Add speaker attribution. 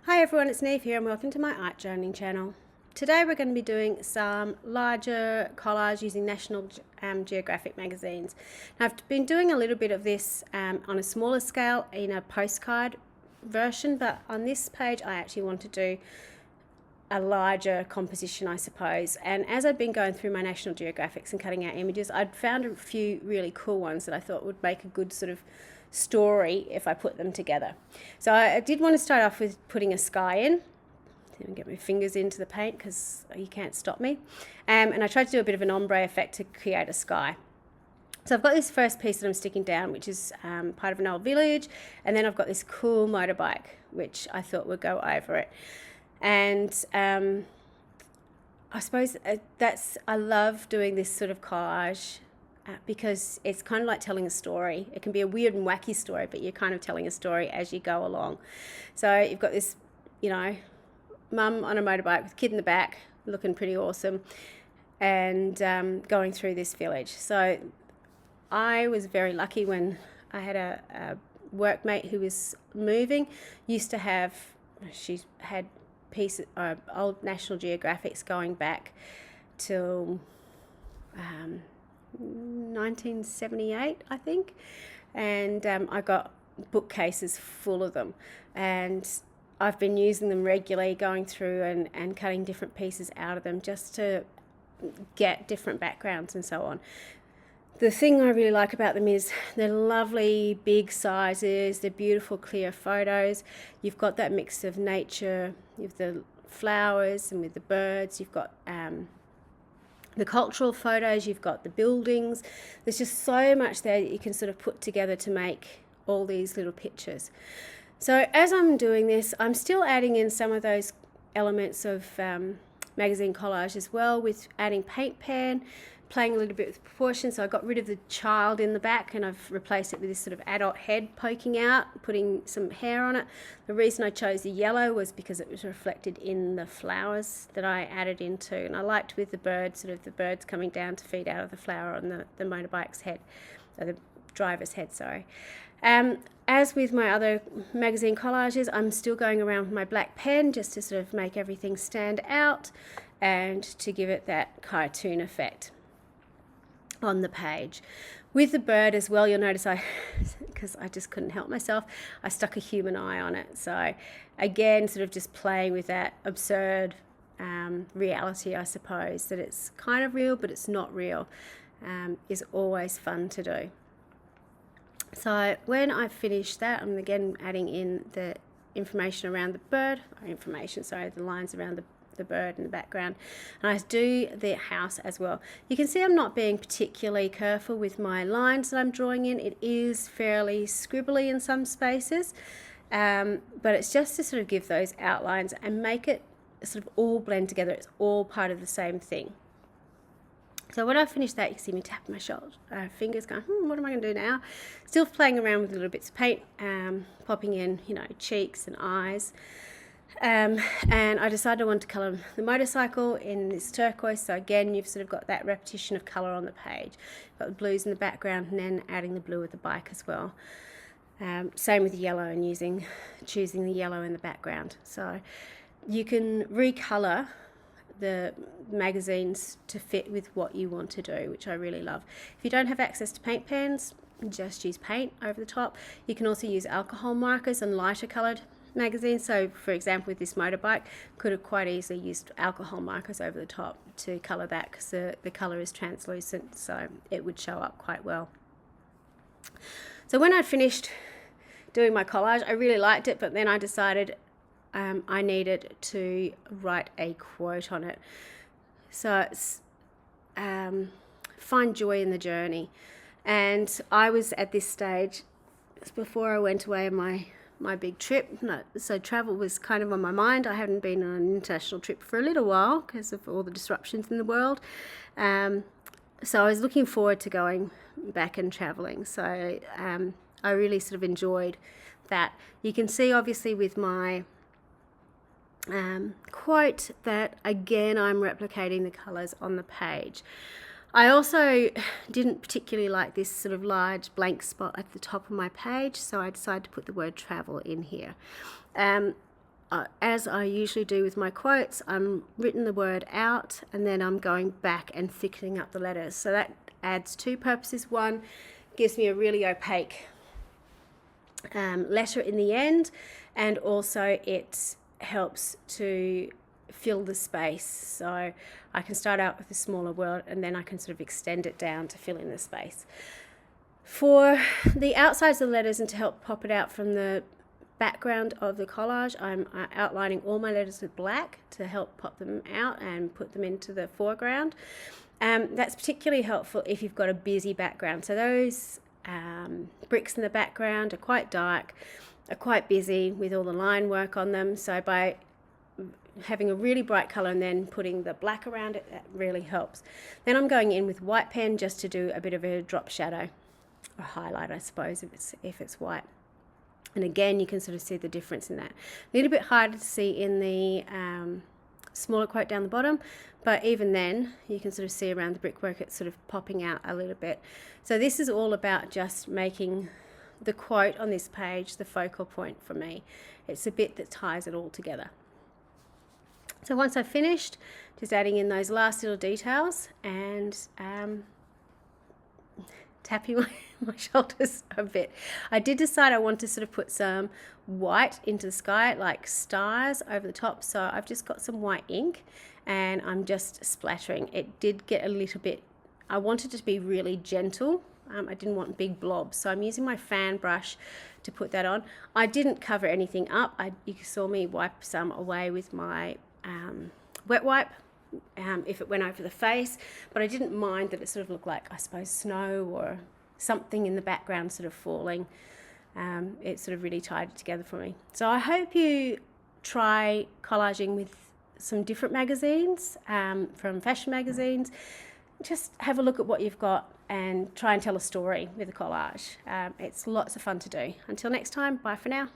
Speaker 1: Hi everyone, it's Niamh here and welcome to my art journaling channel. Today we're going to be doing some larger collage using National Geographic magazines. Now I've been doing a little bit of this on a smaller scale in a postcard version, but on this page I actually want to do a larger composition, I suppose. And as I'd been going through my National Geographics and cutting out images, I'd found a few really cool ones that I thought would make a good sort of story if I put them together. So I did want to start off with putting a sky in. Let me get my fingers into the paint because you can't stop me. And I tried to do a bit of an ombre effect to create a sky. So I've got this first piece that I'm sticking down, which is part of an old village, and then I've got this cool motorbike, which I thought would go over it. And I suppose I love doing this sort of collage because it's kind of like telling a story. It can be a weird and wacky story, but you're kind of telling a story as you go along. So you've got this, mum on a motorbike with a kid in the back, looking pretty awesome, and going through this village. So I was very lucky when I had a workmate who was moving, she had pieces of old National Geographics going back till 1978, I think, and I got bookcases full of them, and I've been using them regularly, going through and cutting different pieces out of them just to get different backgrounds and so on. The thing I really like about them is they're lovely big sizes, they're beautiful clear photos. You've got that mix of nature with the flowers and with the birds. You've got the cultural photos, you've got the buildings. There's just so much there that you can sort of put together to make all these little pictures. So as I'm doing this, I'm still adding in some of those elements of magazine collage as well, with adding paint pen, playing a little bit with proportion. So I got rid of the child in the back and I've replaced it with this sort of adult head poking out, putting some hair on it. The reason I chose the yellow was because it was reflected in the flowers that I added into, and I liked with the birds, sort of the birds coming down to feed out of the flower on the motorbike's head, or the driver's head, sorry. As with my other magazine collages, I'm still going around with my black pen just to sort of make everything stand out and to give it that cartoon effect on the page. With the bird as well, you'll notice because I just couldn't help myself, I stuck a human eye on it. So again, sort of just playing with that absurd reality, I suppose, that it's kind of real but it's not real, is always fun to do. So when I finish that, I'm again adding in the information around the bird, the lines around the bird in the background, and I do the house as well. You can see I'm not being particularly careful with my lines that I'm drawing in. It is fairly scribbly in some spaces, but it's just to sort of give those outlines and make it sort of all blend together. It's all part of the same thing. So when I finish that, you can see me tapping my fingers going, what am I going to do now? Still playing around with little bits of paint, popping in, cheeks and eyes. And I decided I wanted to colour the motorcycle in this turquoise. So again, you've sort of got that repetition of colour on the page. You've got the blues in the background and then adding the blue with the bike as well. Same with the yellow and choosing the yellow in the background. So you can recolour the magazines to fit with what you want to do, which I really love. If you don't have access to paint pens, just use paint over the top. You can also use alcohol markers and lighter coloured magazines. So for example, with this motorbike, could have quite easily used alcohol markers over the top to colour that, because the colour is translucent, so it would show up quite well. So when I'd finished doing my collage, I really liked it, but then I decided I needed to write a quote on it. So it's find joy in the journey. And I was at this stage, before I went away on my big trip, so travel was kind of on my mind. I hadn't been on an international trip for a little while because of all the disruptions in the world. So I was looking forward to going back and traveling. So I really sort of enjoyed that. You can see obviously with my quote that again I'm replicating the colours on the page. I also didn't particularly like this sort of large blank spot at the top of my page, so I decided to put the word travel in here. as I usually do with my quotes, I'm written the word out and then I'm going back and thickening up the letters. So that adds two purposes. One, gives me a really opaque letter in the end, and also it helps to fill the space. So I can start out with a smaller word and then I can sort of extend it down to fill in the space. For the outsides of the letters and to help pop it out from the background of the collage, I'm outlining all my letters with black to help pop them out and put them into the foreground. That's particularly helpful if you've got a busy background. So those bricks in the background are quite dark, are quite busy with all the line work on them. So by having a really bright colour and then putting the black around it, that really helps. Then I'm going in with white pen just to do a bit of a drop shadow, or highlight, I suppose, if it's white. And again, you can sort of see the difference in that. A little bit harder to see in the smaller quote down the bottom, but even then you can sort of see around the brickwork it's sort of popping out a little bit. So this is all about just making the quote on this page the focal point for me. It's a bit that ties it all together. So once I've finished, just adding in those last little details and tapping my shoulders a bit. I did decide I want to sort of put some white into the sky, like stars over the top. So I've just got some white ink and I'm just splattering. It did get a little bit, I wanted it to be really gentle. I didn't want big blobs. So I'm using my fan brush to put that on. I didn't cover anything up. You saw me wipe some away with my wet wipe. If it went over the face, but I didn't mind that it sort of looked like, I suppose, snow or something in the background sort of falling. It sort of really tied it together for me. So I hope you try collaging with some different magazines, from fashion magazines. Just have a look at what you've got and try and tell a story with a collage. It's lots of fun to do. Until next time, bye for now.